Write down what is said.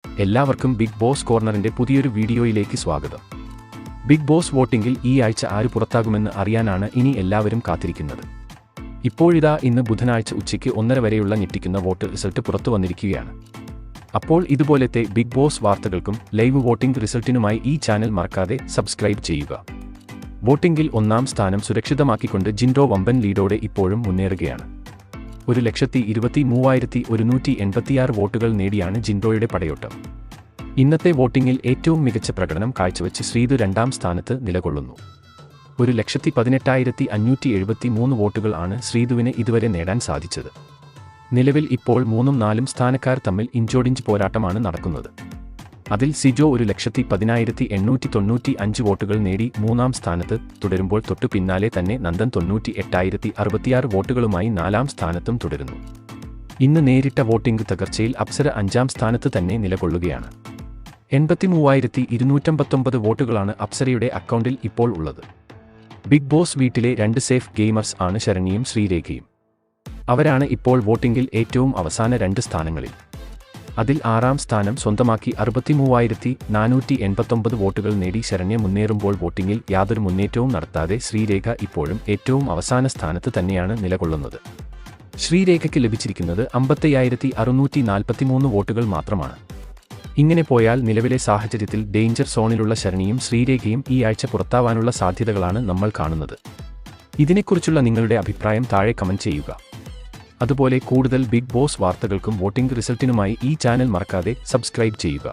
എല്ലാവർക്കും big boss കോർണറിന്റെ പുതിയൊരു വീഡിയോയിലേക്ക് സ്വാഗതം. ബിഗ് ബോസ് വോട്ടിംഗിൽ ഈ ആഴ്ച ആര് പുറത്താകുമെന്ന് അറിയാനാണ് ഇനി എല്ലാവരും കാത്തിരിക്കുന്നത്. ഇപ്പോഴിതാ ഇന്ന് ബുധനാഴ്ച ഉച്ചയ്ക്ക് 1:30 വരെയുള്ള ഞെട്ടിക്കുന്ന വോട്ട് റിസൾട്ട് പുറത്തു വന്നിരിക്കുകയാണ്. അപ്പോൾ ഇതുപോലത്തെ ബിഗ് ബോസ് വാർത്തകൾക്കും ലൈവ് വോട്ടിംഗ് റിസൾട്ടിനുമായി ഈ ചാനൽ മറക്കാതെ സബ്സ്ക്രൈബ് ചെയ്യുക. വോട്ടിംഗിൽ 1-ാം സ്ഥാനം സുരക്ഷിതമാക്കിക്കൊണ്ട് ജിൻഡോ വമ്പൻ ലീഡോടെ ഇപ്പോഴും മുന്നേറുകയാണ്. 1,23,186 വോട്ടുകൾ നേടിയാണ് ജിൻഡോയുടെ പടയോട്ടം. ഇന്നത്തെ വോട്ടിംഗിൽ ഏറ്റവും മികച്ച പ്രകടനം കാഴ്ചവെച്ച് ശ്രീതു 2-ാം സ്ഥാനത്ത് നിലകൊള്ളുന്നു. 1,18,573 വോട്ടുകൾ ആണ് ശ്രീതുവിന് ഇതുവരെ നേടാൻ സാധിച്ചത്. നിലവിൽ ഇപ്പോൾ 3ഉം 4ഉം സ്ഥാനക്കാർ തമ്മിൽ ഇഞ്ചോടിഞ്ച് പോരാട്ടമാണ് നടക്കുന്നത്. അതിൽ സിജോ 1,10,895 വോട്ടുകൾ നേടി 3-ാം സ്ഥാനത്ത് തുടരുമ്പോൾ തൊട്ടു പിന്നാലെ തന്നെ നന്ദൻ 98,066 വോട്ടുകളുമായി 4-ാം സ്ഥാനത്തും തുടരുന്നു. ഇന്ന് നേരിട്ട വോട്ടിംഗ് തകർച്ചയിൽ അപ്സര 5-ാം സ്ഥാനത്ത് തന്നെ നിലകൊള്ളുകയാണ്. 83,259 വോട്ടുകളാണ് അപ്സരയുടെ അക്കൗണ്ടിൽ ഇപ്പോൾ ഉള്ളത്. ബിഗ് ബോസ് വീട്ടിലെ 2 സേഫ് ഗെയിമേഴ്സ് ആണ് ശരണ്യയും ശ്രീരേഖയും. അവരാണ് ഇപ്പോൾ വോട്ടിംഗിൽ ഏറ്റവും അവസാന 2 സ്ഥാനങ്ങളിൽ. അതിൽ 6-ാം സ്ഥാനം സ്വന്തമാക്കി 63,489 വോട്ടുകൾ നേടി ശരണ്യ മുന്നേറുമ്പോൾ വോട്ടിംഗിൽ യാതൊരു മുന്നേറ്റവും നടത്താതെ ശ്രീരേഖ ഇപ്പോഴും ഏറ്റവും അവസാന സ്ഥാനത്ത് തന്നെയാണ് നിലകൊള്ളുന്നത്. ശ്രീരേഖയ്ക്ക് ലഭിച്ചിരിക്കുന്നത് 55,643 വോട്ടുകൾ മാത്രമാണ്. ഇങ്ങനെ പോയാൽ നിലവിലെ സാഹചര്യത്തിൽ ഡേഞ്ചർ സോണിലുള്ള ശരണ്യയും ശ്രീരേഖയും ഈ ആഴ്ച പുറത്താവാനുള്ള സാധ്യതകളാണ് നമ്മൾ കാണുന്നത്. ഇതിനെക്കുറിച്ചുള്ള നിങ്ങളുടെ അഭിപ്രായം താഴെ കമന്റ് ചെയ്യുക. അതുപോലെ കൂടുതൽ ബിഗ് ബോസ് വാർത്തകൾക്കും വോട്ടിംഗ് റിസൾട്ടിനുമായി ഈ ചാനൽ മറക്കാതെ സബ്സ്ക്രൈബ് ചെയ്യുക.